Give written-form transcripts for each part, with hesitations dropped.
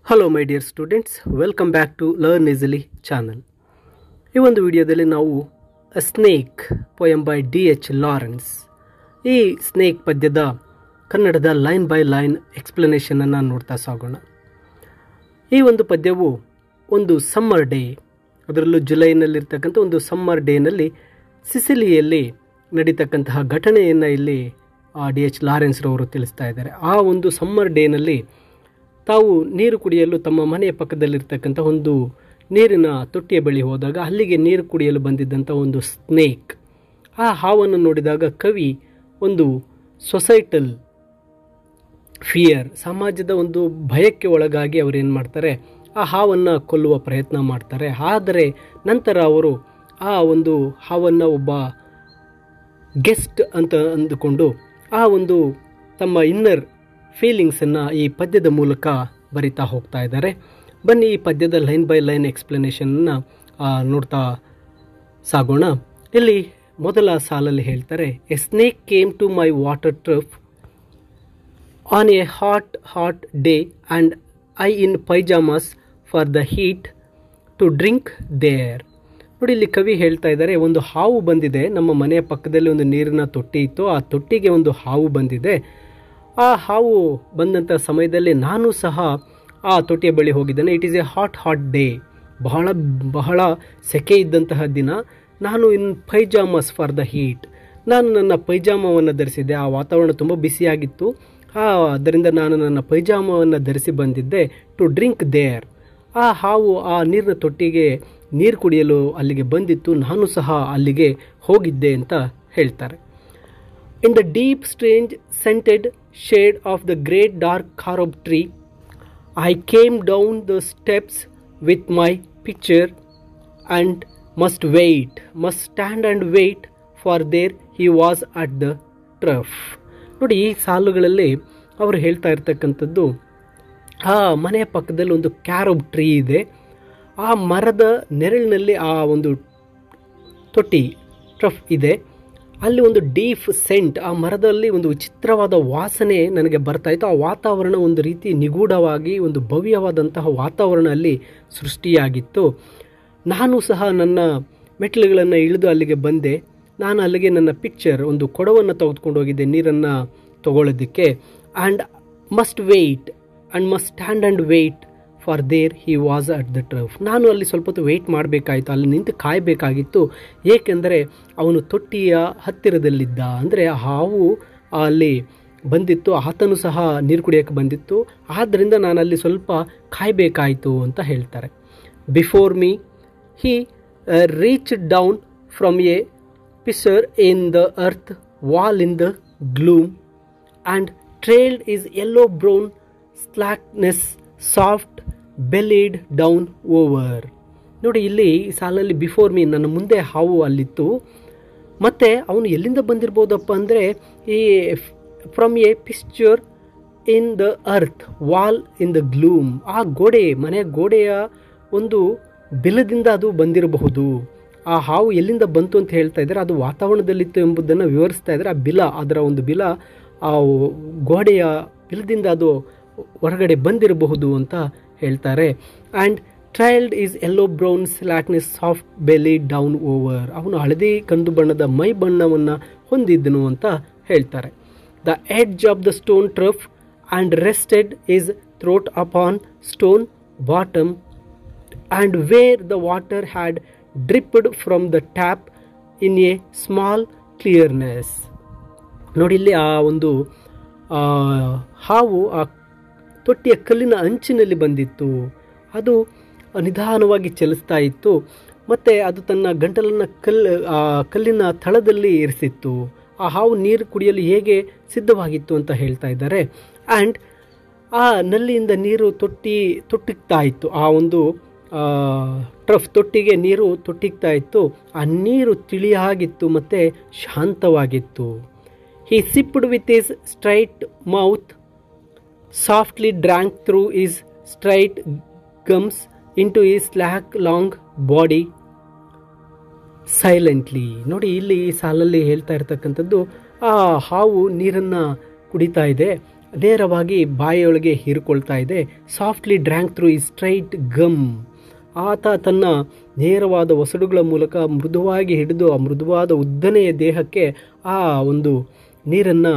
Hello my dear students, welcome back to learn easily channel. ಈ ಒಂದು ವಿಡಿಯೋದಲ್ಲಿ ನಾವು a snake poem by D.H. Lawrence, ಈ snake ಪದ್ಯದ ಕನ್ನಡದ ಲೈನ್ ಬೈ ಲೈನ್ ಎಕ್ಸ್ಪ್ಲನೇಷನನ್ನು ನೋಡ್ತಾ ಸಾಗೋಣ. ಈ ಒಂದು ಪದ್ಯವು ಒಂದು ಸಮ್ಮರ್ ಡೇ, ಅದರಲ್ಲೂ ಜುಲೈನಲ್ಲಿರ್ತಕ್ಕಂಥ ಒಂದು ಸಮ್ಮರ್ ಡೇನಲ್ಲಿ ಸಿಸಿಲಿಯಲ್ಲಿ ನಡೀತಕ್ಕಂತಹ ಘಟನೆಯನ್ನು ಇಲ್ಲಿ D.H. ಲಾರೆನ್ಸ್ರವರು ತಿಳಿಸ್ತಾ ಇದ್ದಾರೆ. ಆ ಒಂದು ಸಮ್ಮರ್ ಡೇನಲ್ಲಿ ತಾವು ನೀರು ಕುಡಿಯಲು ತಮ್ಮ ಮನೆಯ ಪಕ್ಕದಲ್ಲಿರ್ತಕ್ಕಂಥ ಒಂದು ನೀರಿನ ತೊಟ್ಟಿಯ ಬಳಿ ಹೋದಾಗ ಅಲ್ಲಿಗೆ ನೀರು ಕುಡಿಯಲು ಬಂದಿದ್ದಂಥ ಒಂದು ಸ್ನೇಕ್, ಆ ಹಾವನ್ನು ನೋಡಿದಾಗ ಕವಿ ಒಂದು ಸೊಸೈಟಲ್ ಫಿಯರ್, ಸಮಾಜದ ಒಂದು ಭಯಕ್ಕೆ ಒಳಗಾಗಿ ಅವರು ಏನು ಮಾಡ್ತಾರೆ, ಆ ಹಾವನ್ನು ಕೊಲ್ಲುವ ಪ್ರಯತ್ನ ಮಾಡ್ತಾರೆ. ಆದರೆ ನಂತರ ಅವರು ಆ ಒಂದು ಹಾವನ್ನು ಒಬ್ಬ ಗೆಸ್ಟ್ ಅಂತ ಅಂದುಕೊಂಡು ಆ ಒಂದು ತಮ್ಮ ಇನ್ನರ್ ಫೀಲಿಂಗ್ಸನ್ನು ಈ ಪದ್ಯದ ಮೂಲಕ ಬರಿತಾ ಹೋಗ್ತಾ ಇದ್ದಾರೆ. ಬನ್ನಿ ಈ ಪದ್ಯದ ಲೈನ್ ಬೈ ಲೈನ್ ಎಕ್ಸ್ಪ್ಲನೇಷನ್ನ ನೋಡ್ತಾ ಸಾಗೋಣ. ಇಲ್ಲಿ ಮೊದಲ ಸಾಲಲ್ಲಿ ಹೇಳ್ತಾರೆ, a snake came to my water trough on a hot day and I in pyjamas for the heat to drink there. ನೋಡಿ, ಇಲ್ಲಿ ಕವಿ ಹೇಳ್ತಾ ಇದ್ದಾರೆ, ಒಂದು ಹಾವು ಬಂದಿದೆ, ನಮ್ಮ ಮನೆಯ ಪಕ್ಕದಲ್ಲಿ ಒಂದು ನೀರಿನ ತೊಟ್ಟಿ ಇತ್ತು, ಆ ತೊಟ್ಟಿಗೆ ಒಂದು ಹಾವು ಬಂದಿದೆ. ಆ ಹಾವು ಬಂದಂಥ ಸಮಯದಲ್ಲಿ ನಾನು ಸಹ ಆ ತೊಟ್ಟಿಯ ಬಳಿ ಹೋಗಿದ್ದೇನೆ. It is A hot day, ಬಹಳ ಸೆಕೆ ಇದ್ದಂತಹ ದಿನ. ನಾನು ಇನ್ ಪೈಜಾಮಸ್ ಫಾರ್ ದ ಹೀಟ್, ನಾನು ನನ್ನ ಪೈಜಾಮವನ್ನು ಧರಿಸಿದ್ದೆ. ಆ ವಾತಾವರಣ ತುಂಬ ಬಿಸಿಯಾಗಿತ್ತು, ಅದರಿಂದ ನಾನು ನನ್ನ ಪೈಜಾಮವನ್ನು ಧರಿಸಿ ಬಂದಿದ್ದೆ. ಟು ಡ್ರಿಂಕ್ ದೇರ್, ಆ ಹಾವು ಆ ನೀರಿನ ತೊಟ್ಟಿಗೆ ನೀರು ಕುಡಿಯಲು ಅಲ್ಲಿಗೆ ಬಂದಿತ್ತು, ನಾನು ಸಹ ಅಲ್ಲಿಗೆ ಹೋಗಿದ್ದೆ ಅಂತ ಹೇಳ್ತಾರೆ. In the deep, strange, scented shade of the great dark carob tree, I came down the steps with my pitcher and must stand and wait, for there he was at the trough. ನೋಡಿ, ಈ ಸಾಲುಗಳಲ್ಲಿ ಅವರು ಹೇಳ್ತಾ ಇರ್ತಕ್ಕಂಥದ್ದು, ಆ ಮನೆಯ ಪಕ್ಕದಲ್ಲಿ ಒಂದು ಕ್ಯಾರೋಬ್ ಟ್ರೀ ಇದೆ, ಆ ಮರದ ನೆರಳಿನಲ್ಲಿ ಆ ಒಂದು ತೊಟ್ಟಿ ಟ್ರಫ್ ಇದೆ. ಅಲ್ಲಿ ಒಂದು ಡೀಪ್ ಸೆಂಟ್, ಆ ಮರದಲ್ಲಿ ಒಂದು ವಿಚಿತ್ರವಾದ ವಾಸನೆ ನನಗೆ ಬರ್ತಾಯಿತ್ತು. ಆ ವಾತಾವರಣ ಒಂದು ರೀತಿ ನಿಗೂಢವಾಗಿ ಒಂದು ಭವ್ಯವಾದಂತಹ ವಾತಾವರಣ ಅಲ್ಲಿ ಸೃಷ್ಟಿಯಾಗಿತ್ತು. ನಾನು ಸಹ ನನ್ನ ಮೆಟ್ಟಿಲುಗಳನ್ನು ಇಳಿದು ಅಲ್ಲಿಗೆ ಬಂದೆ. ನಾನು ಅಲ್ಲಿಗೆ ನನ್ನ ಪಿಕ್ಚರ್, ಒಂದು ಕೊಡವನ್ನು ತೆಗೆದುಕೊಂಡು ಹೋಗಿದ್ದೆ ನೀರನ್ನು ತಗೊಳ್ಳೋದಕ್ಕೆ. And must stand and wait for there he was at the trough. ನಾನು ಅಲ್ಲಿ ಸ್ವಲ್ಪ ಹೊತ್ತು ವೆಯ್ಟ್ ಮಾಡಬೇಕಾಯಿತು, ಅಲ್ಲಿ ನಿಂತು ಕಾಯಬೇಕಾಗಿತ್ತು. ಏಕೆಂದರೆ ಅವನು ತೊಟ್ಟಿಯ ಹತ್ತಿರದಲ್ಲಿದ್ದ, ಅಂದರೆ ಹಾವು ಅಲ್ಲಿ ಬಂದಿತ್ತು, ಆತನು ಸಹ ನೀರು ಕುಡಿಯೋಕ್ಕೆ ಬಂದಿತ್ತು, ಆದ್ದರಿಂದ ನಾನು ಅಲ್ಲಿ ಸ್ವಲ್ಪ ಕಾಯಬೇಕಾಯಿತು ಅಂತ ಹೇಳ್ತಾರೆ. Before me he reach down from a fissure in the earth wall in the gloom and trailed his yellow brown slackness soft bellied down over. ನೋಡಿ, ಇಲ್ಲಿ ಈ ಸಾಲಲ್ಲಿ ಬಿಫೋರ್ ಮೀ, ನನ್ನ ಮುಂದೆ ಹಾವು ಅಲ್ಲಿತ್ತು. ಮತ್ತು ಅವನು ಎಲ್ಲಿಂದ ಬಂದಿರ್ಬೋದಪ್ಪ ಅಂದರೆ, ಈ from a picture in the earth wall in the gloom, ಆ ಗೋಡೆ, ಮನೆಯ ಗೋಡೆಯ ಒಂದು ಬಿಲದಿಂದ ಅದು ಬಂದಿರಬಹುದು. ಆ ಹಾವು ಎಲ್ಲಿಂದ ಬಂತು ಅಂತ ಹೇಳ್ತಾ ಇದ್ದಾರೆ, ಅದು ವಾತಾವರಣದಲ್ಲಿತ್ತು ಎಂಬುದನ್ನು ವಿವರಿಸ್ತಾ ಇದ್ದಾರೆ. ಆ ಬಿಲ, ಅದರ ಒಂದು ಬಿಲ, ಆ ಗೋಡೆಯ ಬಿಲದಿಂದ ಅದು ಹೊರಗಡೆ ಬಂದಿರಬಹುದು ಅಂತ ಹೇಳ್ತಾರೆ. And trailed his yellow brown slackness soft belly down over, ಅವನು ಹಳದಿ ಕಂದು ಬಣ್ಣದ ಮೈ ಬಣ್ಣವನ್ನು ಹೊಂದಿದ್ದನು ಅಂತ ಹೇಳ್ತಾರೆ. The edge of the stone trough and rested his throat upon stone bottom and where the water had dripped from the tap in a small clearness. ನೋಡಿ, ಇಲ್ಲಿ ಆ ಒಂದು ಹಾವು ಆ ತೊಟ್ಟಿಯ ಕಲ್ಲಿನ ಅಂಚಿನಲ್ಲಿ ಬಂದಿತ್ತು, ಅದು ನಿಧಾನವಾಗಿ ಚಲಿಸ್ತಾ ಇತ್ತು, ಮತ್ತು ಅದು ತನ್ನ ಗಂಟಲನ್ನು ಕಲ್ಲಿನ ತಳದಲ್ಲಿ ಇರಿಸಿತ್ತು. ಆ ಹಾವು ನೀರು ಕುಡಿಯಲು ಹೇಗೆ ಸಿದ್ಧವಾಗಿತ್ತು ಅಂತ ಹೇಳ್ತಾ ಇದ್ದಾರೆ. ಆ್ಯಂಡ್ ಆ ನಲ್ಲಿಯಿಂದ ನೀರು ತೊಟ್ಟಿಗ್ತಾ ಇತ್ತು, ಆ ಒಂದು ಟ್ರಫ್ ತೊಟ್ಟಿಗೆ ನೀರು ತೊಟ್ಟಿಗ್ತಾ ಇತ್ತು. ಆ ನೀರು ತಿಳಿಯಾಗಿತ್ತು ಮತ್ತು ಶಾಂತವಾಗಿತ್ತು. He sipped with his straight mouth, softly drank through his straight gums into his slack long body silently. ನೋಡಿ, ಇಲ್ಲಿ ಈ ಸಾಲಲ್ಲಿ ಹೇಳ್ತಾ ಇರ್ತಕ್ಕಂಥದ್ದು, ಆ ಹಾವು ನೀರನ್ನು ಕುಡಿತಾ ಇದೆ, ನೇರವಾಗಿ ಬಾಯಿಯೊಳಗೆ ಹೀರಿಕೊಳ್ತಾ ಇದೆ. ಸಾಫ್ಟ್ಲಿ ಡ್ರ್ಯಾಂಕ್ ಥ್ರೂ ಈ ಸ್ಟ್ರೈಟ್ ಗಮ್. ಆತ ತನ್ನ ನೇರವಾದ ಒಸಡುಗಳ ಮೂಲಕ ಮೃದುವಾಗಿ ಹಿಡಿದು ಆ ಮೃದುವಾದ ಉದ್ದನೆಯ ದೇಹಕ್ಕೆ ಆ ಒಂದು ನೀರನ್ನು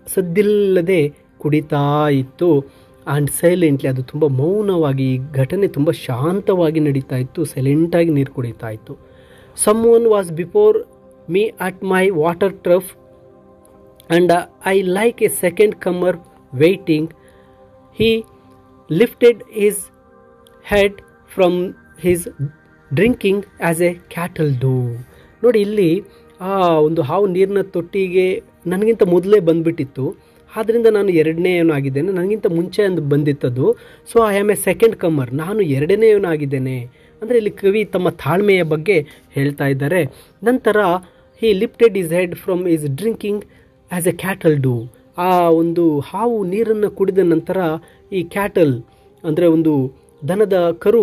ಸದ್ದಿಲ್ಲದೆ ಕುಡಿತಾ ಇತ್ತು. ಆ್ಯಂಡ್ ಸೈಲೆಂಟ್ಲಿ, ಅದು ತುಂಬ ಮೌನವಾಗಿ, ಈ ಘಟನೆ ತುಂಬ ಶಾಂತವಾಗಿ ನಡೀತಾ ಇತ್ತು. ಸೈಲೆಂಟಾಗಿ ನೀರು ಕುಡಿತಾ ಇತ್ತು. Someone was before me at my water trough and I like a second comer waiting. He lifted his head from his drinking as a cattle do. ನೋಡಿ, ಇಲ್ಲಿ ಆ ಒಂದು ಹಾವು ನೀರಿನ ತೊಟ್ಟಿಗೆ ನನಗಿಂತ ಮೊದಲೇ ಬಂದುಬಿಟ್ಟಿತ್ತು. ಆದ್ದರಿಂದ ನಾನು ಎರಡನೇಯವನಾಗಿದ್ದೇನೆ. ನನಗಿಂತ ಮುಂಚೆ ಅಂದು ಬಂದಿತ್ತದು. So I am a second comer, ನಾನು ಎರಡನೇಯವನಾಗಿದ್ದೇನೆ. ಅಂದರೆ ಇಲ್ಲಿ ಕವಿ ತಮ್ಮ ತಾಳ್ಮೆಯ ಬಗ್ಗೆ ಹೇಳ್ತಾ ಇದ್ದಾರೆ. ನಂತರ he lifted his head from his drinking as A cattle do. ಆ ಒಂದು ಹಾವು ನೀರನ್ನು ಕುಡಿದ ನಂತರ ಈ ಕ್ಯಾಟಲ್ ಅಂದರೆ ಒಂದು ದನದ ಕರು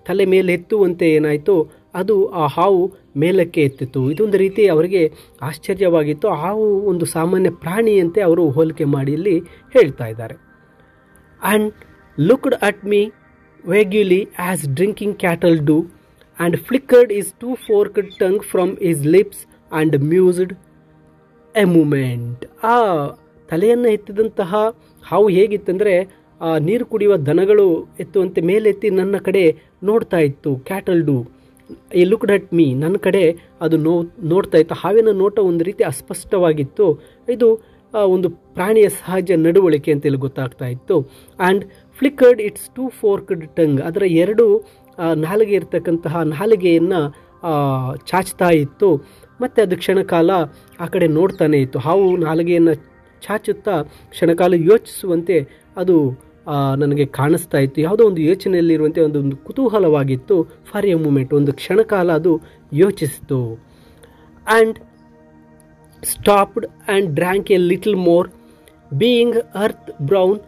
ತಲೆ ಮೇಲೆ ಎತ್ತುವಂತೆ ಏನಾಯಿತು, ಅದು ಆ ಹಾವು ಮೇಲಕ್ಕೆ ಎತ್ತಿತ್ತು. ಇದೊಂದು ರೀತಿ ಅವರಿಗೆ ಆಶ್ಚರ್ಯವಾಗಿತ್ತು. ಹಾವು ಒಂದು ಸಾಮಾನ್ಯ ಪ್ರಾಣಿಯಂತೆ ಅವರು ಹೋಲಿಕೆ ಮಾಡಿ ಇಲ್ಲಿ ಹೇಳ್ತಾ ಇದ್ದಾರೆ. And looked at me vaguely as drinking cattle do and flickered his two forked tongue from his lips and mused a moment. ಆ ತಲೆಯನ್ನು ಎತ್ತಿದಂತಹ ಹಾವು ಹೇಗಿತ್ತಂದರೆ, ಆ ನೀರು ಕುಡಿಯುವ ದನಗಳು ಎತ್ತುವಂತೆ ಮೇಲೆತ್ತಿ ನನ್ನ ಕಡೆ ನೋಡ್ತಾ ಇತ್ತು. ಕ್ಯಾಟಲ್ ಡೂ ಈ ಲುಕ್ಡ್ ಅಟ್ ಮೀ, ನನ್ನ ಕಡೆ ಅದು ನೋಡ್ತಾ ಇತ್ತು. ಹಾವಿನ ನೋಟ ಒಂದು ರೀತಿ ಅಸ್ಪಷ್ಟವಾಗಿತ್ತು. ಇದು ಒಂದು ಪ್ರಾಣಿಯ ಸಹಜ ನಡವಳಿಕೆ ಅಂತ ಇಲ್ಲಿ ಗೊತ್ತಾಗ್ತಾ ಇತ್ತು. And flickered its two forked tongue, ಅದರ ಎರಡು ನಾಲಿಗೆ ಇರ್ತಕ್ಕಂತಹ ನಾಲಿಗೆಯನ್ನು ಚಾಚ್ತಾ ಇತ್ತು. ಮತ್ತು ಅದು ಕ್ಷಣಕಾಲ ಆ ಕಡೆ ನೋಡ್ತಾನೆ ಇತ್ತು. ಹಾವು ನಾಲಿಗೆಯನ್ನು ಚಾಚುತ್ತಾ ಕ್ಷಣಕಾಲ ಯೋಚಿಸುವಂತೆ ಅದು ನನಗೆ ಕಾಣಿಸ್ತಾ ಇತ್ತು. ಯಾವುದೋ ಒಂದು ಯೋಚನೆಯಲ್ಲಿರುವಂತೆ ಒಂದು ಕುತೂಹಲವಾಗಿತ್ತು. ಫಾರ್ ಎ ಮೂಮೆಂಟ್, ಒಂದು ಕ್ಷಣಕಾಲ ಅದು ಯೋಚಿಸಿತು. And stopped and drank a little more, being earth brown,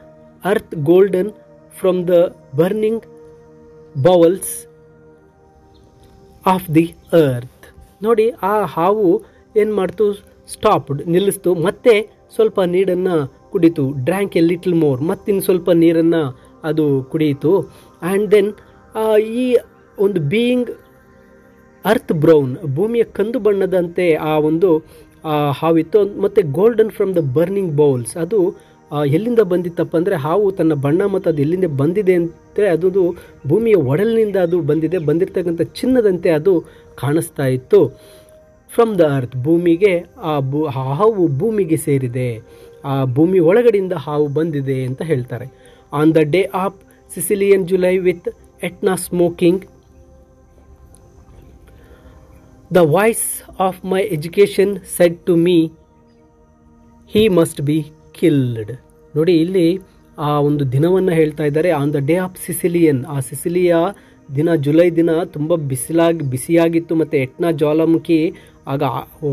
earth golden from the burning bowels of the earth. ನೋಡಿ, ಆ ಹಾವು ಏನು ಮಾಡ್ತು, ಸ್ಟಾಪ್ಡ್ ನಿಲ್ಲಿಸ್ತು, ಮತ್ತೆ ಸ್ವಲ್ಪ ನೀರನ್ನು ಕುಡಿತು. ಡ್ರ್ಯಾಂಕ್ ಎ ಲಿಟಲ್ ಮೋರ್, ಮತ್ತಿನ್ನು ಸ್ವಲ್ಪ ನೀರನ್ನು ಅದು ಕುಡಿಯಿತು. ಆ್ಯಂಡ್ ದೆನ್ ಈ ಒಂದು ಬೀಯಿಂಗ್ ಅರ್ತ್ ಬ್ರೌನ್, ಭೂಮಿಯ ಕಂದು ಬಣ್ಣದಂತೆ ಆ ಒಂದು ಹಾವಿತ್ತು. ಮತ್ತು golden from the burning bowls, ಅದು ಎಲ್ಲಿಂದ ಬಂದಿತ್ತಪ್ಪ ಅಂದರೆ, ಹಾವು ತನ್ನ ಬಣ್ಣ ಮತ್ತು ಅದು ಎಲ್ಲಿಂದ ಬಂದಿದೆ ಅಂದರೆ ಅದು ಭೂಮಿಯ ಒಡಲಿನಿಂದ ಅದು ಬಂದಿರತಕ್ಕಂಥ ಚಿನ್ನದಂತೆ ಅದು ಕಾಣಿಸ್ತಾ ಇತ್ತು. ಫ್ರಮ್ ದ ಅರ್ತ್, ಭೂಮಿಗೆ ಹಾವು ಭೂಮಿಗೆ ಸೇರಿದೆ, ಆ ಭೂಮಿ ಒಳಗಡೆಯಿಂದ ಹಾವು ಬಂದಿದೆ ಅಂತ ಹೇಳ್ತಾರೆ. On the day of Sicilian July with Etna smoking, the voice of my education said to me he must be killed. ನೋಡಿ, ಇಲ್ಲಿ ಆ ಒಂದು ದಿನವನ್ನು ಹೇಳ್ತಾ ಇದ್ದಾರೆ. On the day of Sicilian, ಆ ಸಿಸಿಲಿಯ ದಿನ, ಜುಲೈ ದಿನ ತುಂಬ ಬಿಸಿಯಾಗಿತ್ತು. ಮತ್ತು ಎಟ್ನಾ ಜ್ವಾಲಾಮುಖಿ ಆಗ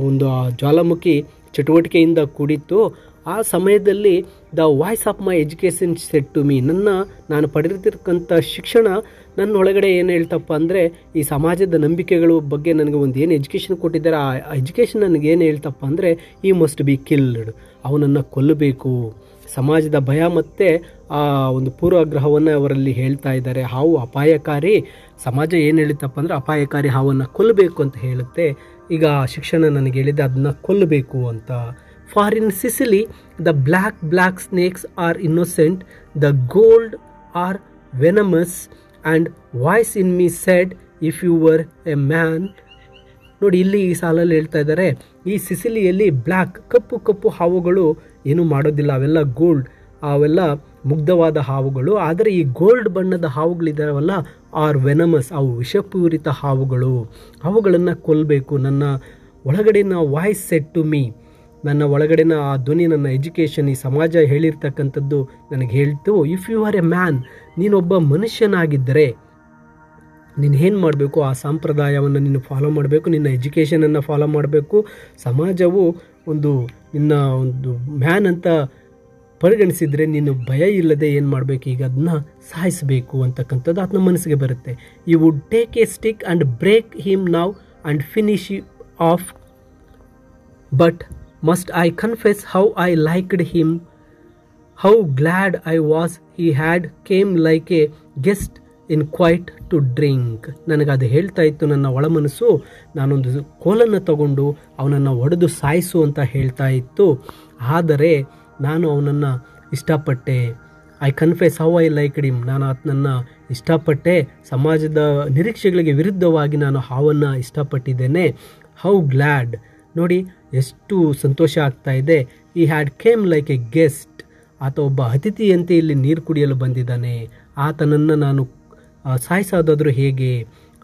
ಒಂದು ಜ್ವಾಲಾಮುಖಿ ಚಟುವಟಿಕೆಯಿಂದ ಕೂಡಿತ್ತು. ಆ ಸಮಯದಲ್ಲಿ the voice of my education said to me, ನಾನು ಪಡೆದಿರ್ತಕ್ಕಂಥ ಶಿಕ್ಷಣ ನನ್ನ ಒಳಗಡೆ ಏನು ಹೇಳ್ತಪ್ಪ ಅಂದರೆ, ಈ ಸಮಾಜದ ನಂಬಿಕೆಗಳ ಬಗ್ಗೆ ನನಗೆ ಒಂದು ಏನು ಎಜುಕೇಷನ್ ಕೊಟ್ಟಿದ್ದಾರೆ, ಆ ಎಜುಕೇಷನ್ ನನಗೆ ಏನು ಹೇಳ್ತಪ್ಪ ಅಂದರೆ, ಈ ಮಸ್ಟ್ ಬಿ ಕಿಲ್ಡ್, ಅವನನ್ನು ಕೊಲ್ಲಬೇಕು. ಸಮಾಜದ ಭಯ ಮತ್ತು ಆ ಒಂದು ಪೂರ್ವಾಗ್ರಹವನ್ನು ಅವರಲ್ಲಿ ಹೇಳ್ತಾ ಇದ್ದಾರೆ. ಹಾವು ಅಪಾಯಕಾರಿ, ಸಮಾಜ ಏನು ಹೇಳಿತಪ್ಪ ಅಂದರೆ ಅಪಾಯಕಾರಿ, ಹಾವನ್ನು ಕೊಲ್ಲಬೇಕು ಅಂತ ಹೇಳುತ್ತೆ. ಈಗ ಶಿಕ್ಷಣ ನನಗೆ ಹೇಳಿದೆ, ಅದನ್ನು ಕೊಲ್ಲಬೇಕು ಅಂತ. For in Sicily the black snakes are innocent, the gold are venomous and voice in me said if you were a man. ನೋಡಿ, ಇಲ್ಲಿ ಈ ಸಾಲಲ್ಲಿ ಹೇಳ್ತಾ ಇದ್ದಾರೆ, ಈ ಸಿಸಿಲಿಯಲ್ಲಿ ಕಪ್ಪು ಹಾವುಗಳು ಏನೂ ಮಾಡೋದಿಲ್ಲ, ಅವೆಲ್ಲ ಗೋಲ್ಡ್, ಅವೆಲ್ಲ ಮುಗ್ಧವಾದ ಹಾವುಗಳು. ಆದರೆ ಈ ಗೋಲ್ಡ್ ಬಣ್ಣದ ಹಾವುಗಳಿದ್ದಾವಲ್ಲ, ಆರ್ ವೆನಮಸ್, ಅವು ವಿಷಪೂರಿತ ಹಾವುಗಳು, ಅವುಗಳನ್ನು ಕೊಲ್ಲಬೇಕು. ನನ್ನ ಒಳಗಡೆನ ವಾಯ್ಸ್ ಸೆಡ್ ಟು ಮೀ, ನನ್ನ ಒಳಗಡೆನ ಆ ಧ್ವನಿ, ನನ್ನ ಎಜುಕೇಷನ್, ಈ ಸಮಾಜ ಹೇಳಿರ್ತಕ್ಕಂಥದ್ದು ನನಗೆ ಹೇಳ್ತು, if you are a man, ನೀನೊಬ್ಬ ಮನುಷ್ಯನಾಗಿದ್ದರೆ ನೀನು ಏನು ಮಾಡಬೇಕು, ಆ ಸಂಪ್ರದಾಯವನ್ನು ನೀನು ಫಾಲೋ ಮಾಡಬೇಕು, ನಿನ್ನ ಎಜುಕೇಷನನ್ನು ಫಾಲೋ ಮಾಡಬೇಕು. ಸಮಾಜವು ನಿನ್ನ ಒಂದು ಮ್ಯಾನ್ ಅಂತ ಪರಿಗಣಿಸಿದರೆ ನೀನು ಭಯ ಇಲ್ಲದೆ ಏನು ಮಾಡಬೇಕು, ಈಗ ಅದನ್ನ ಸಾಯಿಸಬೇಕು ಅಂತಕ್ಕಂಥದ್ದು ಆತನ ಮನಸ್ಸಿಗೆ ಬರುತ್ತೆ. You would take a stick and break him now and finish off, but must I confess how I liked him how glad I was he had come like a guest in quiet to drink. ನನಗದು ಹೇಳ್ತಾ ಇತ್ತು ನನ್ನ ಒಳಮನಸ್ಸು. ನಾನೊಂದು ಕೋಲನ್ನು ತಗೊಂಡು ಅವನನ್ನು ಒಡೆದು ಸಾಯಿಸು ಅಂತ ಹೇಳ್ತಾ ಇತ್ತು. ಆದರೆ ನಾನು ಅವನನ್ನು ಇಷ್ಟಪಟ್ಟೆ. I confess how I like him. ನಾನು ಆತನನ್ನು ಇಷ್ಟಪಟ್ಟೆ. ಸಮಾಜದ ನಿರೀಕ್ಷೆಗಳಿಗೆ ವಿರುದ್ಧವಾಗಿ ನಾನು ಹಾವನ್ನು ಇಷ್ಟಪಟ್ಟಿದ್ದೇನೆ. ಹೌ ಗ್ಲ್ಯಾಡ್, ನೋಡಿ ಎಷ್ಟು ಸಂತೋಷ ಆಗ್ತಾ ಇದೆ. He had come like a guest. ಆತ ಒಬ್ಬ ಅತಿಥಿಯಂತೆ ಇಲ್ಲಿ ನೀರು ಕುಡಿಯಲು ಬಂದಿದ್ದಾನೆ. ಆತನನ್ನು ನಾನು ಸಾಯಿಸೋದಾದರೂ ಹೇಗೆ?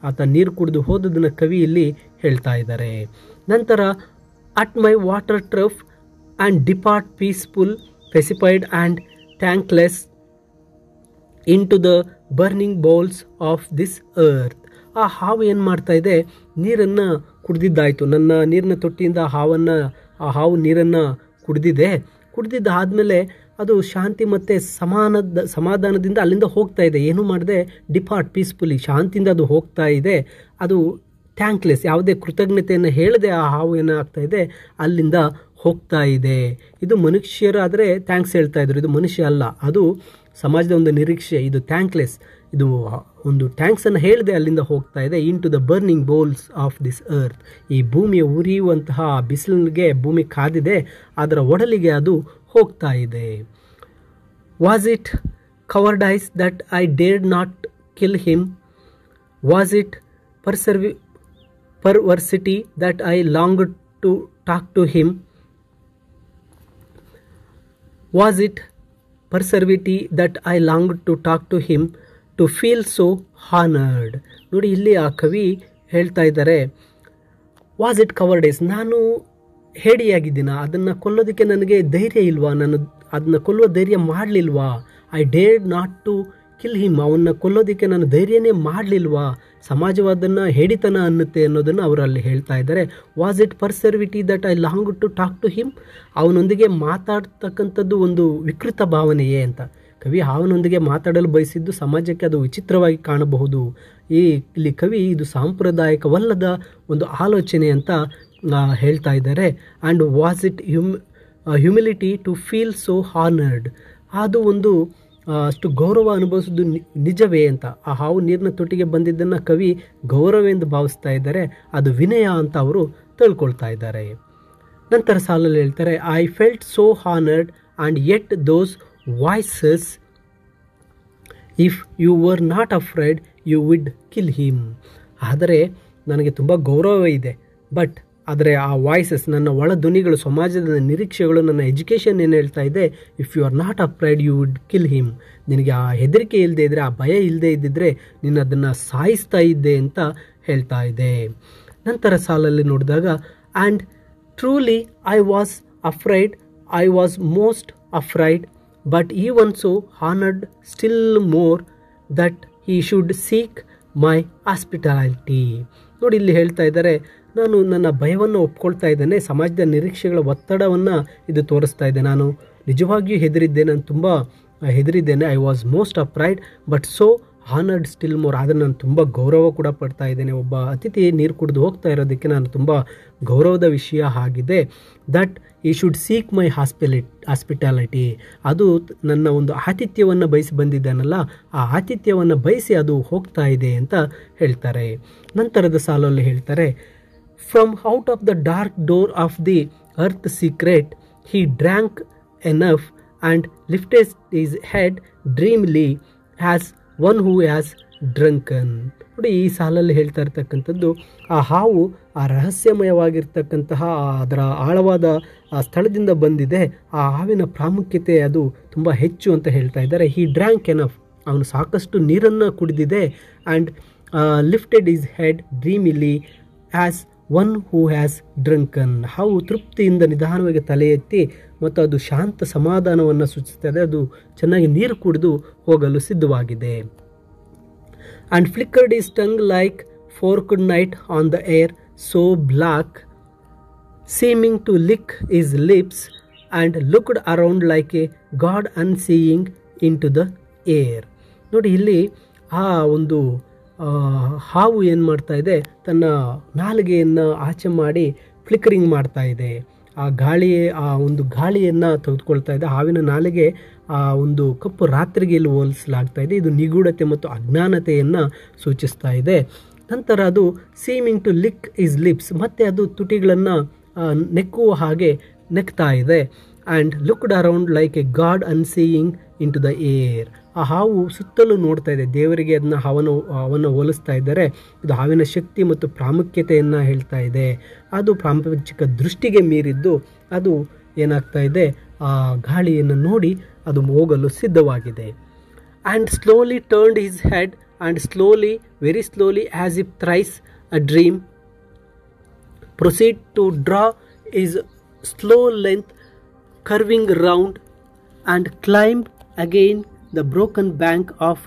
ಆತ ನೀರು ಕುಡಿದು ಹೋದದನ್ನು ಕವಿ ಇಲ್ಲಿ ಹೇಳ್ತಾ ಇದ್ದಾರೆ. ನಂತರ at my water trough and depart peaceful pacified and thankless into the burning bowels of this earth. ಆ ಹಾವು ಏನು ಮಾಡ್ತಾ ಇದೆ? ನೀರನ್ನು ಕುಡಿದಿದ್ದಾಯಿತು. ನನ್ನ ನೀರಿನ ತೊಟ್ಟಿಯಿಂದ ಆ ಹಾವು ನೀರನ್ನು ಕುಡಿದಿದ್ದಾದಮೇಲೆ ಅದು ಶಾಂತಿ ಮತ್ತು ಸಮಾಧಾನದಿಂದ ಅಲ್ಲಿಂದ ಹೋಗ್ತಾ ಇದೆ. ಏನು ಮಾಡಿದೆ? ಡಿಪಾರ್ಟ್ ಪೀಸ್ಫುಲಿ, ಶಾಂತಿಯಿಂದ ಅದು ಹೋಗ್ತಾ ಇದೆ. ಅದು ಥ್ಯಾಂಕ್ಲೆಸ್, ಯಾವುದೇ ಕೃತಜ್ಞತೆಯನ್ನು ಹೇಳದೆ ಆ ಹಾವು ಏನಾಗ್ತಾ ಇದೆ? ಅಲ್ಲಿಂದ ಹೋಗ್ತಾ ಇದೆ. ಇದು ಮನುಷ್ಯರಾದರೆ ಥ್ಯಾಂಕ್ಸ್ ಹೇಳ್ತಾ ಇದ್ರು, ಇದು ಮನುಷ್ಯ ಅಲ್ಲ, ಅದು ಸಮಾಜದ ಒಂದು ನಿರೀಕ್ಷೆ. ಇದು ಥ್ಯಾಂಕ್ಲೆಸ್, ಇದು ಒಂದು ಥ್ಯಾಂಕ್ಸನ್ನು ಹೇಳದೆ ಅಲ್ಲಿಂದ ಹೋಗ್ತಾ ಇದೆ. Into the burning bowels of this earth. ಈ ಭೂಮಿಯ ಉರಿಯುವಂತಹ ಬಿಸಿಲಿಗೆ ಭೂಮಿ ಕಾದಿದೆ, ಅದರ ಒಡಲಿಗೆ ಅದು ಹೋಗ್ತಾ ಇದೆ. Was it cowardice that I dared not kill him? Was it perversity that I longed to talk to him? Was it perversity that I longed to talk to him, to feel so honored? ನೋಡಿ, ಇಲ್ಲಿ ಆ ಕವಿ ಹೇಳ್ತಾ ಇದ್ದಾರೆ, was it ಕವರ್ಡೈಸ್, ನಾನು ಹೇಡಿಯಾಗಿದ್ದೀನ? ಅದನ್ನು ಕೊಲ್ಲೋದಕ್ಕೆ ನನಗೆ ಧೈರ್ಯ ಇಲ್ವಾ? ನಾನು ಅದನ್ನು ಕೊಲ್ಲುವ ಧೈರ್ಯ ಮಾಡಲಿಲ್ವಾ? I dared not to kill him, ಅವನ್ನ ಕೊಲ್ಲೋದಕ್ಕೆ ನಾನು ಧೈರ್ಯನೇ ಮಾಡಲಿಲ್ವಾ? ಸಮಾಜವಾದನ್ನು ಹೇಡಿತನ ಅನ್ನುತ್ತೆ ಅನ್ನೋದನ್ನು ಅವರು ಅಲ್ಲಿ ಹೇಳ್ತಾ ಇದ್ದಾರೆ. Was it perversity that I long to talk to him? ಅವನೊಂದಿಗೆ ಮಾತಾಡ್ತಕ್ಕಂಥದ್ದು ಒಂದು ವಿಕೃತ ಭಾವನೆಯೇ ಅಂತ. ಕವಿ ಅವನೊಂದಿಗೆ ಮಾತಾಡಲು ಬಯಸಿದ್ದು ಸಮಾಜಕ್ಕೆ ಅದು ವಿಚಿತ್ರವಾಗಿ ಕಾಣಬಹುದು. ಇಲ್ಲಿ ಕವಿ ಇದು ಸಾಂಪ್ರದಾಯಿಕವಲ್ಲದ ಒಂದು ಆಲೋಚನೆ ಅಂತ ಹೇಳ್ತಾ ಇದ್ದಾರೆ. And was it humility to feel so honoured, ಅದು ಒಂದು ಅಷ್ಟು ಗೌರವ ಅನುಭವಿಸೋದು ನಿಜವೇ ಅಂತ. ಆ ಹಾವು ನೀರಿನ ತೊಟ್ಟಿಗೆ ಬಂದಿದ್ದನ್ನು ಕವಿ ಗೌರವ ಎಂದು ಭಾವಿಸ್ತಾ ಇದ್ದಾರೆ, ಅದು ವಿನಯ ಅಂತ ಅವರು ತಿಳ್ಕೊಳ್ತಾ ಇದ್ದಾರೆ. ನಂತರ ಸಾಲಲ್ಲಿ ಹೇಳ್ತಾರೆ, I felt so honoured and yet those voices if you were not afraid you would kill him. ಆದರೆ ನನಗೆ ತುಂಬ ಗೌರವ ಇದೆ, ಆದರೆ ಆ ವಾಯ್ಸಸ್, ನನ್ನ ಒಳ ಧ್ವನಿಗಳು, ಸಮಾಜದ ನಿರೀಕ್ಷೆಗಳು, ನನ್ನ ಎಜುಕೇಷನ್ ಏನು ಹೇಳ್ತಾ ಇದೆ? If you are not afraid you would kill him. ನಿನಗೆ ಆ ಹೆದರಿಕೆ ಇಲ್ಲದೆ ಇದ್ದರೆ, ಆ ಭಯ ಇಲ್ಲದೆ ಇದ್ದಿದ್ರೆ ನೀನು ಅದನ್ನು ಸಾಯಿಸ್ತಾ ಇದ್ದೆ ಅಂತ ಹೇಳ್ತಾ ಇದೆ. ನಂತರ ಸಾಲಲ್ಲಿ ನೋಡಿದಾಗ, and truly I was afraid, I was most afraid, but even so honoured still more that he should seek my hospitality. ನೋಡಿ, ಇಲ್ಲಿ ಹೇಳ್ತಾ ಇದ್ದಾರೆ, ನಾನು ನನ್ನ ಭಯವನ್ನು ಒಪ್ಕೊಳ್ತಾ ಇದ್ದೇನೆ, ಸಮಾಜದ ನಿರೀಕ್ಷೆಗಳ ಒತ್ತಡವನ್ನು ಇದು ತೋರಿಸ್ತಾ ಇದೆ. ನಾನು ನಿಜವಾಗಿಯೂ ಹೆದರಿದ್ದೇನೆ, ನಾನು ತುಂಬ ಹೆದರಿದ್ದೇನೆ. I was most afraid but so honoured still more. ಆದರೆ ನಾನು ತುಂಬ ಗೌರವ ಕೂಡ ಪಡ್ತಾ ಇದ್ದೇನೆ. ಒಬ್ಬ ಅತಿಥಿ ನೀರು ಕುಡಿದು ಹೋಗ್ತಾ ಇರೋದಕ್ಕೆ ನಾನು ತುಂಬ ಗೌರವದ ವಿಷಯ ಆಗಿದೆ. ದಟ್ ಈ ಶುಡ್ ಸೀಕ್ ಮೈ ಹಾಸ್ಪಿಟಾಲಿಟಿ, ಅದು ನನ್ನ ಒಂದು ಆತಿಥ್ಯವನ್ನು ಬಯಸಿ ಬಂದಿದ್ದಾನಲ್ಲ, ಆ ಆತಿಥ್ಯವನ್ನು ಬಯಸಿ ಅದು ಹೋಗ್ತಾ ಇದೆ ಅಂತ ಹೇಳ್ತಾರೆ. ನಂತರದ ಸಾಲಲ್ಲಿ ಹೇಳ್ತಾರೆ, from out of the dark door of the earth secret he drank enough and lifted his head dreamily has one who has drunken. ನೋಡಿ, ಈ ಸಾಲಲ್ಲಿ ಹೇಳ್ತಾ ಇರ್ತಕ್ಕಂಥದ್ದು, ಆ ಹಾವು ಆ ರಹಸ್ಯಮಯವಾಗಿರ್ತಕ್ಕಂತಹ ಅದರ ಆಳವಾದ ಆ ಸ್ಥಳದಿಂದ ಬಂದಿದೆ. ಆ ಹಾವಿನ ಪ್ರಾಮುಖ್ಯತೆ ಅದು ತುಂಬ ಹೆಚ್ಚು ಅಂತ ಹೇಳ್ತಾ ಇದ್ದಾರೆ. ಹಿ ಡ್ರ್ಯಾಂಕ್ ಎನಫ್, ಅವನು ಸಾಕಷ್ಟು ನೀರನ್ನು ಕುಡಿದಿದೆ. And lifted his head ಡ್ರೀಮಿಲಿ as one who has drunken, ಹಾವು ತೃಪ್ತಿಯಿಂದ ನಿಧಾನವಾಗಿ ತಲೆ ಎತ್ತಿ ಮತ್ತು ಅದು ಶಾಂತ ಸಮಾಧಾನವನ್ನು ಸೂಚಿಸ್ತದೆ. ಅದು ಚೆನ್ನಾಗಿ ನೀರು ಕುಡಿದು ಹೋಗಲು ಸಿದ್ಧವಾಗಿದೆ. And flickered his tongue like forked night on the air so black seeming to lick his lips and looked around like a god unseeing into the air. ನೋಡಿ, ಇಲ್ಲಿ ಆ ಒಂದು ಹಾವು ಏನು ಮಾಡ್ತಾ ಇದೆ? ತನ್ನ ನಾಲಿಗೆಯನ್ನು ಆಚೆ ಮಾಡಿ ಫ್ಲಿಕ್ಕರಿಂಗ್ ಮಾಡ್ತಾ ಇದೆ. ಆ ಒಂದು ಗಾಳಿಯನ್ನು ತೆಗೆದುಕೊಳ್ತಾ ಇದೆ. ಹಾವಿನ ನಾಲಿಗೆ ಆ ಒಂದು ಕಪ್ಪು ರಾತ್ರಿಗೆ ಇಲ್ಲಿ ಹೋಲಿಸಲಾಗ್ತಾ ಇದೆ. ಇದು ನಿಗೂಢತೆ ಮತ್ತು ಅಜ್ಞಾನತೆಯನ್ನು ಸೂಚಿಸ್ತಾ ಇದೆ. ನಂತರ ಅದು seeming to lick his lips, ಮತ್ತು ಅದು ತುಟಿಗಳನ್ನು ನೆಕ್ಕುವ ಹಾಗೆ ನೆಕ್ತಾ ಇದೆ. And looked around like a god unseeing into the air. ಆ ಹಾವು ಸುತ್ತಲೂ ನೋಡ್ತಾ ಇದೆ, ದೇವರಿಗೆ ಅದನ್ನ ಹಾವನ್ನು ಹೋಲಿಸ್ತಾ ಇದ್ದಾರೆ. ಇದು ಹಾವಿನ ಶಕ್ತಿ ಮತ್ತು ಪ್ರಾಮುಖ್ಯತೆಯನ್ನು ಹೇಳ್ತಾ ಇದೆ. ಅದು ಪ್ರಾಪಂಚಿಕ ದೃಷ್ಟಿಗೆ ಮೀರಿದ್ದು ಅದು ಏನಾಗ್ತಾ ಇದೆ, ಆ ಗಾಳಿಯನ್ನು ನೋಡಿ ಅದು ಹೋಗಲು ಸಿದ್ಧವಾಗಿದೆ. And slowly turned his head and slowly, very slowly, as if thrice a dream, proceed to draw his slow length curving round and climbed again the broken bank of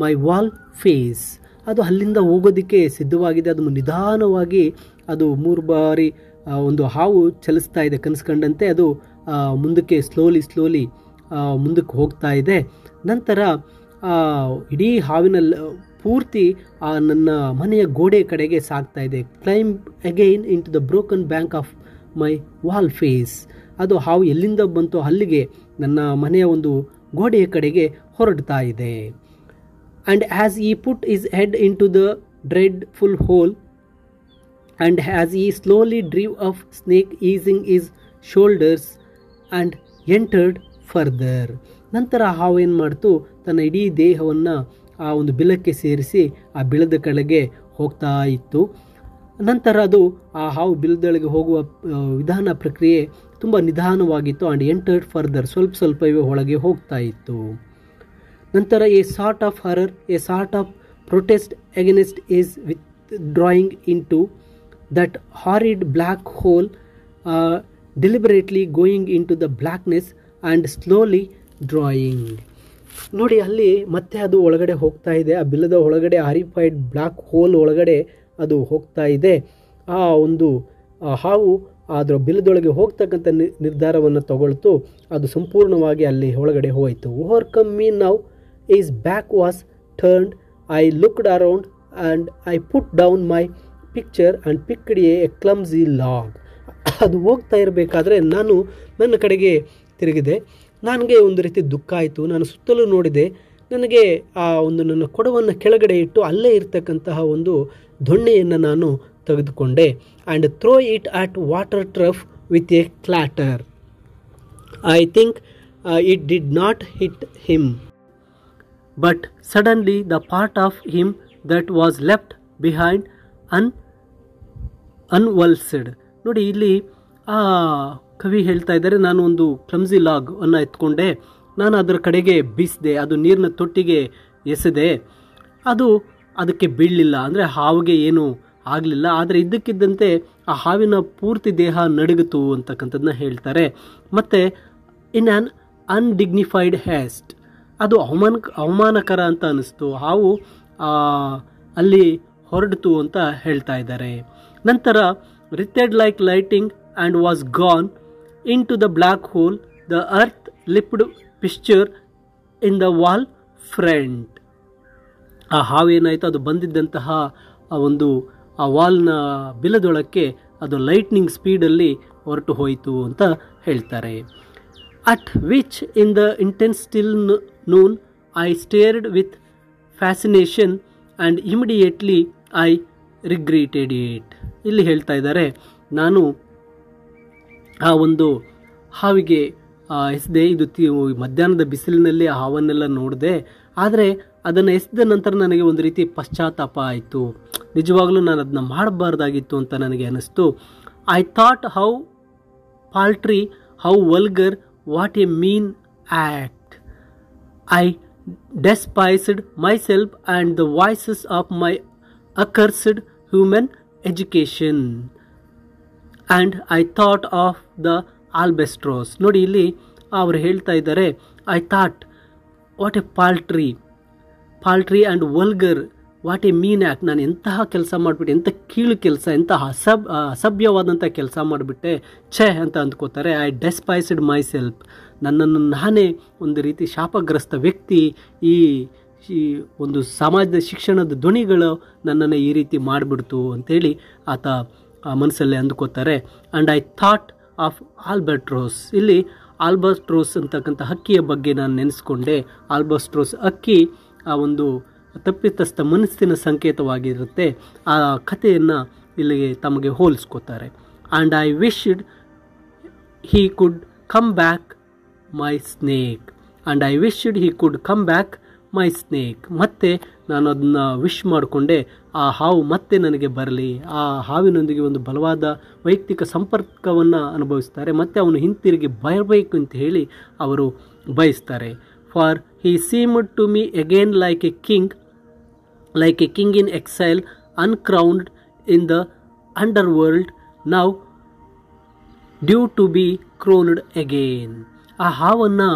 my wall face. ಅದು ಅಲ್ಲಿಂದ ಹೋಗೋದಕ್ಕೆ ಸಿದ್ಧವಾಗಿದೆ. ಅದು ನಿಧಾನವಾಗಿ ಅದು 3 ಬಾರಿ ಒಂದು ಹಾವು ಚಲಿಸ್ತಾ ಇದೆ ಕನಸ್ಕೊಂಡಂತೆ. ಅದು ಮುಂದಕ್ಕೆ ಸ್ಲೋಲಿ ಮುಂದಕ್ಕೆ ಹೋಗ್ತಾ ಇದೆ. ನಂತರ ಇಡೀ ಹಾವಿನ ಪೂರ್ತಿ ನನ್ನ ಮನೆಯ ಗೋಡೆ ಕಡೆಗೆ ಸಾಗ್ತಾ ಇದೆ. Climb again into the broken bank of my wall face. ಅದು ಹಾವು ಎಲ್ಲಿಂದ ಬಂತು ಅಲ್ಲಿಗೆ ನನ್ನ ಮನೆಯ ಒಂದು ಗೋಡೆಯ ಕಡೆಗೆ ಹೊರಡ್ತಾ ಇದೆ. And as he put his head into the dreadful hole and as he slowly drew off snake easing his shoulders and entered further. ನಂತರ ಹಾವು ಏನು ಮಾಡ್ತು, ತನ್ನ ಇಡೀ ದೇಹವನ್ನು ಆ ಒಂದು ಬಿಲಕ್ಕೆ ಸೇರಿಸಿ ಆ ಬಿಲದ ಕೆಳಗೆ ಹೋಗ್ತಾ ಇತ್ತು. ನಂತರ ಅದು ಆ ಹಾವು ಬಿಲದೊಳಗೆ ಹೋಗುವ ವಿಧಾನ ಪ್ರಕ್ರಿಯೆ ತುಂಬ ನಿಧಾನವಾಗಿತ್ತು. ಆ್ಯಂಡ್ ಎಂಟರ್ಡ್ ಫರ್ದರ್, ಸ್ವಲ್ಪವೇ ಒಳಗೆ ಹೋಗ್ತಾ ಇತ್ತು. ನಂತರ a sort of horror, a sort of protest against his withdrawing into that horrid black hole, deliberately going into the blackness and slowly drawing. ನೋಡಿ, ಅಲ್ಲಿ ಮತ್ತೆ ಅದು ಒಳಗಡೆ ಹೋಗ್ತಾ ಇದೆ. ಆ ಬಿಲದ ಒಳಗಡೆ ಹಾರಿಫೈಡ್ ಬ್ಲ್ಯಾಕ್ ಹೋಲ್ ಒಳಗಡೆ ಅದು ಹೋಗ್ತಾ ಇದೆ. ಆ ಒಂದು ಹಾವು ಅದರ ಬಿಲದೊಳಗೆ ಹೋಗ್ತಕ್ಕಂಥ ನಿರ್ಧಾರವನ್ನು ತಗೊಳ್ತು. ಅದು ಸಂಪೂರ್ಣವಾಗಿ ಅಲ್ಲಿ ಒಳಗಡೆ ಹೋಯಿತು. Overcome me now is back was turned, I looked around and I put down my picture and picked A clumsy log. ಅದು ಹೋಗ್ತಾ ಇರಬೇಕಾದ್ರೆ ನಾನು ನನ್ನ ಕಡೆಗೆ ತಿರುಗಿದೆ. ನನಗೆ ಒಂದು ರೀತಿ ದುಃಖ ಆಯಿತು. ನಾನು ಸುತ್ತಲೂ ನೋಡಿದೆ. ನನಗೆ ಆ ಒಂದು ನನ್ನ ಕೊಡವನ್ನು ಕೆಳಗಡೆ ಇಟ್ಟು ಅಲ್ಲೇ ಇರ್ತಕ್ಕಂತಹ ಒಂದು ದೊಣ್ಣೆಯನ್ನು ನಾನು ತೆಗೆದುಕೊಂಡೆ. And throw it at water trough with a clatter. I think it did not hit him, but suddenly the part of him that was left behind convulsed. ನೋಡಿ, ಇಲ್ಲಿ ಆ ಕವಿ ಹೇಳ್ತಾ ಇದ್ದಾರೆ, ನಾನು ಒಂದು ಕ್ಲಮ್ಸಿ ಲಾಗ್ ಅನ್ನು ಎತ್ಕೊಂಡೆ, ನಾನು ಅದರ ಕಡೆಗೆ ಬೀಸಿದೆ, ಅದು ನೀರಿನ ತೊಟ್ಟಿಗೆ ಎಸೆದೆ, ಅದು ಅದಕ್ಕೆ ಬೀಳಲಿಲ್ಲ, ಅಂದರೆ ಹಾವಿಗೆ ಏನೂ ಆಗಲಿಲ್ಲ. ಆದರೆ ಇದ್ದಕ್ಕಿದ್ದಂತೆ ಆ ಹಾವಿನ ಪೂರ್ತಿ ದೇಹ ನಡುಗಿತು ಅಂತಕ್ಕಂಥದ್ದನ್ನ ಹೇಳ್ತಾರೆ. ಮತ್ತು ಇನ್ ಆ್ಯನ್ ಅನ್ಡಿಗ್ನಿಫೈಡ್ ಹ್ಯಾಸ್ಟ್, ಅದು ಅವಮಾನಕರ ಅಂತ ಅನ್ನಿಸ್ತು. ಹಾವು ಅಲ್ಲಿ ಹೊರಡಿತು ಅಂತ ಹೇಳ್ತಾ ಇದ್ದಾರೆ. ನಂತರ writhed like lightning and was gone into the black hole, the earth lipped picture in the wall front. ಆ ಹಾವು ಏನಾಯಿತು, ಅದು ಬಂದಿದ್ದಂತಹ ಆ ವಾಲ್ನ ಬಿಲದೊಳಕ್ಕೆ ಅದು ಲೈಟ್ನಿಂಗ್ ಸ್ಪೀಡಲ್ಲಿ ಹೊರಟು ಹೋಯಿತು ಅಂತ ಹೇಳ್ತಾರೆ. At which in the intense still noon I stared with fascination and immediately I regretted it. ಇಲ್ಲಿ ಹೇಳ್ತಾ ಇದ್ದಾರೆ, ನಾನು ಆ ಒಂದು ಹಾವಿಗೆ ಎಸೆದೆ, ಇದು ಮಧ್ಯಾಹ್ನದ ಬಿಸಿಲಿನಲ್ಲಿ ಆ ಹಾವನ್ನೆಲ್ಲ ನೋಡಿದೆ, ಆದರೆ ಅದನ್ನು ಎಸೆದ ನಂತರ ನನಗೆ ಒಂದು ರೀತಿ ಪಶ್ಚಾತ್ತಾಪ ಆಯಿತು. ನಿಜವಾಗಲೂ ನಾನು ಅದನ್ನ ಮಾಡಬಾರ್ದಾಗಿತ್ತು ಅಂತ ನನಗೆ ಅನ್ನಿಸ್ತು. I thought how paltry, how vulgar, what a mean act. I despised myself and the voices of my accursed human education and I thought of the albatross. ನೋಡಿ, ಇಲ್ಲಿ ಅವರು ಹೇಳ್ತಾ ಇದ್ದಾರೆ, I thought what a paltry and vulgar, what a mean act. ನಾನು ಎಂತಹ ಕೆಲಸ ಮಾಡಿಬಿಟ್ಟೆ, ಎಂಥ ಕೀಳು ಕೆಲಸ, ಎಂತಹ ಅಸಭ್ಯವಾದಂಥ ಕೆಲಸ ಮಾಡಿಬಿಟ್ಟೆ, ಛೇ ಅಂತ ಅಂದ್ಕೋತಾರೆ. ಐ ಡೆಸ್ಪೈಸ್ಡ್ ಮೈ ಸೆಲ್ಫ್, ನನ್ನನ್ನು ನಾನೇ ಒಂದು ರೀತಿ ಶಾಪಗ್ರಸ್ತ ವ್ಯಕ್ತಿ, ಈ ಒಂದು ಸಮಾಜದ ಶಿಕ್ಷಣದ ಧ್ವನಿಗಳು ನನ್ನನ್ನು ಈ ರೀತಿ ಮಾಡಿಬಿಡ್ತು ಅಂಥೇಳಿ ಆತ ಮನಸ್ಸಲ್ಲೇ ಅಂದ್ಕೋತಾರೆ. And I thought of albatross. ಇಲ್ಲಿ ಆಲ್ಬರ್ಟ್ರೋಸ್ ಅಂತಕ್ಕಂಥ ಹಕ್ಕಿಯ ಬಗ್ಗೆ ನಾನು ನೆನೆಸ್ಕೊಂಡೆ. ಆಲ್ಬರ್ಟ್ರೋಸ್ ಹಕ್ಕಿ ಆ ಒಂದು ತಪ್ಪಿತಸ್ಥ ಮನಸ್ಸಿನ ಸಂಕೇತವಾಗಿರುತ್ತೆ. ಆ ಕಥೆಯನ್ನು ಇಲ್ಲಿಗೆ ತಮಗೆ ಹೋಲಿಸ್ಕೋತಾರೆ. And I wished he could come back my snake. And I wished he could come back my snake. ಮತ್ತೆ ನಾನು ಅದನ್ನು ವಿಶ್ ಮಾಡಿಕೊಂಡೆ, ಆ ಹಾವು ಮತ್ತೆ ನನಗೆ ಬರಲಿ. ಆ ಹಾವಿನೊಂದಿಗೆ ಒಂದು ಬಲವಾದ ವೈಯಕ್ತಿಕ ಸಂಪರ್ಕವನ್ನು ಅನುಭವಿಸ್ತಾರೆ. ಮತ್ತು ಅವನು ಹಿಂತಿರುಗಿ ಬರಬೇಕು ಅಂತ ಹೇಳಿ ಅವರು ಬಯಸ್ತಾರೆ. For he seemed to me again like a king in exile, uncrowned in the underworld, now due to be crowned again. ಆ ಹಾವನ್ನು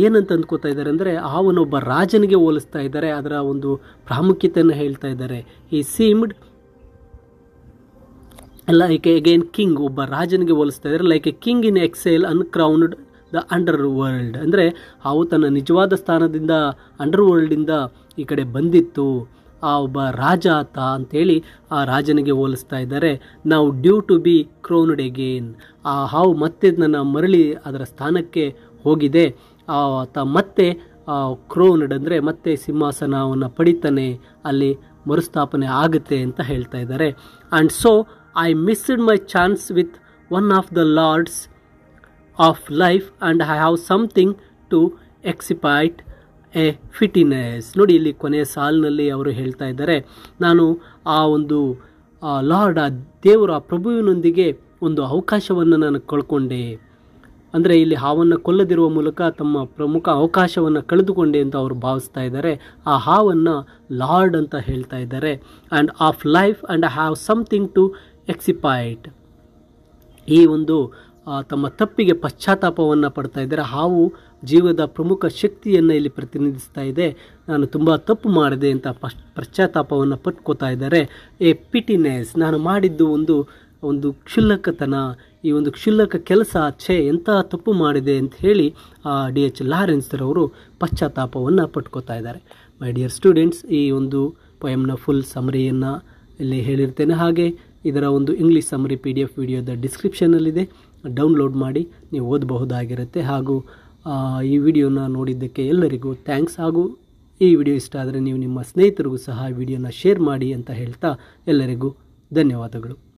ಏನಂತ ಅಂದ್ಕೋತಾ ಇದ್ದಾರೆ ಅಂದರೆ, ಆ ಹಾವನ್ನು ಒಬ್ಬ ರಾಜನಿಗೆ ಹೋಲಿಸ್ತಾ ಇದ್ದಾರೆ. ಅದರ ಒಂದು ಪ್ರಾಮುಖ್ಯತೆಯನ್ನು ಹೇಳ್ತಾ ಇದ್ದಾರೆ. ಈ ಸೀಮ್ಡ್ ಲೈಕ್ ಅಗೇನ್ ಕಿಂಗ್, ಒಬ್ಬ ರಾಜನಿಗೆ ಹೋಲಿಸ್ತಾ ಇದ್ದಾರೆ. Like a king in exile uncrowned the underworld. ಅಂದರೆ ಹಾವು ತನ್ನ ನಿಜವಾದ ಸ್ಥಾನದಿಂದ ಅಂಡರ್ ವರ್ಲ್ಡಿಂದ ಈ ಕಡೆ ಬಂದಿತ್ತು. ಆ ಒಬ್ಬ ರಾಜ ಆತ ಅಂಥೇಳಿ ಆ ರಾಜನಿಗೆ ಹೋಲಿಸ್ತಾ ಇದ್ದಾರೆ. ನಾವು due to be crowned again. ಆ ಹಾವು ಮತ್ತೆ ನನ್ನ ಮರಳಿ ಅದರ ಸ್ಥಾನಕ್ಕೆ ಹೋಗಿದೆ. ಆತ ಮತ್ತೆ ಕ್ರೋನ್ಡ್ ಅಂದರೆ ಮತ್ತೆ ಸಿಂಹಾಸನವನ್ನು ಪಡಿತಾನೆ, ಅಲ್ಲಿ ಮರುಸ್ಥಾಪನೆ ಆಗುತ್ತೆ ಅಂತ ಹೇಳ್ತಾ ಇದ್ದಾರೆ. And so I missed my chance with one of the lords of life and I have something to expiate a pettiness. ನೋಡಿ, ಇಲ್ಲಿ ಕೊನೆಯ ಸಾಲಿನಲ್ಲಿ ಅವರು ಹೇಳ್ತಾ ಇದ್ದಾರೆ, ನಾನು ಆ ಒಂದು ಲಾರ್ಡ್, ಆ ದೇವರು, ಆ ಪ್ರಭುವಿನೊಂದಿಗೆ ಒಂದು ಅವಕಾಶವನ್ನು ನಾನು ಕಳ್ಕೊಂಡೆ. ಅಂದರೆ ಇಲ್ಲಿ ಹಾವನ್ನು ಕೊಲ್ಲದಿರುವ ಮೂಲಕ ತಮ್ಮ ಪ್ರಮುಖ ಅವಕಾಶವನ್ನು ಕಳೆದುಕೊಂಡೆ ಅಂತ ಅವರು ಭಾವಿಸ್ತಾ ಇದ್ದಾರೆ. ಆ ಹಾವನ್ನು ಲಾರ್ಡ್ ಅಂತ ಹೇಳ್ತಾ ಇದ್ದಾರೆ. And of life and I have something to expiate. ಈ ಒಂದು ತಮ್ಮ ತಪ್ಪಿಗೆ ಪಶ್ಚಾತ್ತಾಪವನ್ನು ಪಡ್ತಾ ಇದ್ದಾರೆ. ಹಾವು ಜೀವದ ಪ್ರಮುಖ ಶಕ್ತಿಯನ್ನು ಇಲ್ಲಿ ಪ್ರತಿನಿಧಿಸ್ತಾ ಇದೆ. ನಾನು ತುಂಬ ತಪ್ಪು ಮಾಡಿದೆ ಅಂತ ಪಶ್ಚಾತ್ತಾಪವನ್ನು ಪಟ್ಕೋತಾ ಇದ್ದಾರೆ. ಎ ಪಿಟಿನೆಸ್, ನಾನು ಮಾಡಿದ್ದು ಒಂದು ಕ್ಷುಲ್ಲಕತನ, ಈ ಒಂದು ಕ್ಷುಲ್ಲಕ ಕೆಲಸ, ಎಂಥ ತಪ್ಪು ಮಾಡಿದೆ ಅಂತ ಹೇಳಿ D.H. ಲಾರೆನ್ಸ್ ರವರು ಪಶ್ಚಾತ್ತಾಪವನ್ನು ಪಟ್ಕೋತಾ ಇದ್ದಾರೆ. ಮೈ ಡಿಯರ್ ಸ್ಟೂಡೆಂಟ್ಸ್, ಈ ಒಂದು ಪೊಯಮ್ನ ಫುಲ್ ಸಮರಿಯನ್ನು ಇಲ್ಲಿ ಹೇಳಿರ್ತೇನೆ. ಹಾಗೆ ಇದರ ಒಂದು ಇಂಗ್ಲೀಷ್ ಸಮರಿ PDF ವಿಡಿಯೋದ ಡಿಸ್ಕ್ರಿಪ್ಷನಲ್ಲಿದೆ, ಡೌನ್ಲೋಡ್ ಮಾಡಿ ನೀವು ಓದಬಹುದಾಗಿರುತ್ತೆ. ಹಾಗೂ ಈ ವಿಡಿಯೋನ ನೋಡಿದ್ದಕ್ಕೆ ಎಲ್ಲರಿಗೂ ಥ್ಯಾಂಕ್ಸ್. ಹಾಗೂ ಈ ವಿಡಿಯೋ ಇಷ್ಟ ಆದರೆ ನೀವು ನಿಮ್ಮ ಸ್ನೇಹಿತರಿಗೂ ಸಹ ಈ ವಿಡಿಯೋನ ಶೇರ್ ಮಾಡಿ ಅಂತ ಹೇಳ್ತಾ ಎಲ್ಲರಿಗೂ ಧನ್ಯವಾದಗಳು.